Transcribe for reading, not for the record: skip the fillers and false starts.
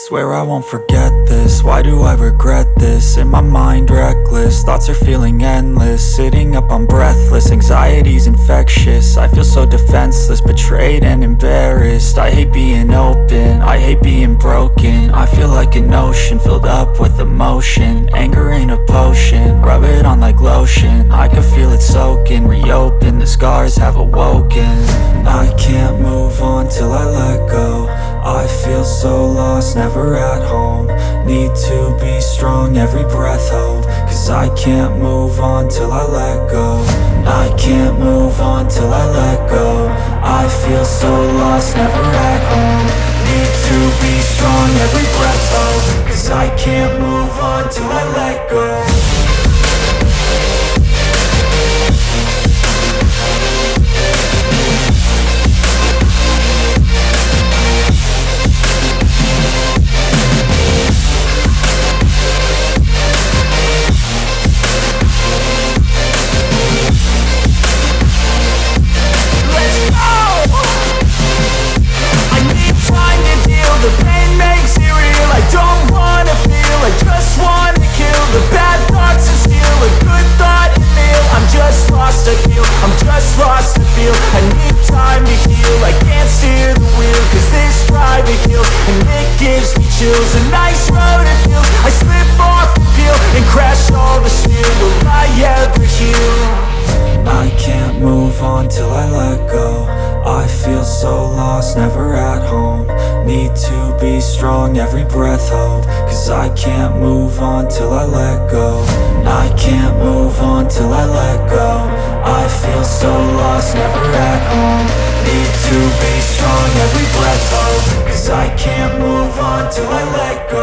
Swear I won't forget this, why do I regret this? In my mind reckless, thoughts are feeling endless. Sitting up, I'm breathless, anxiety's infectious. I feel so defenseless, betrayed and embarrassed. I hate being open, I hate being broken. I feel like an ocean, filled up with emotion. Anger ain't a potion, rub it on like lotion. I can feel it soaking, reopen, the scars have awoken. I can't move on till I let go. I feel so lost, never at home. Need to be strong, every breath hold. Cause I can't move on till I let go. I can't move on till I let go. I feel so lost, never at home. Need to be strong, every breath hold. Cause I can't move on till I let go. The pain makes it real, I don't wanna feel, I just wanna kill the bad thoughts and steal a good thought and feel. I'm just lost, I feel, I'm just lost, I feel. I need time to heal, I can't steer the wheel. Cause this drive it kills, and it gives me chills. A nice road it feels, I slip off the peel and crash all the steel. Will I ever heal? I can't move on till I let go. I feel so lost, never at home. Need to be strong, every breath hold. Cause I can't move on till I let go. I can't move on till I let go. I feel so lost, never at home. Need to be strong, every breath hold. Cause I can't move on till I let go.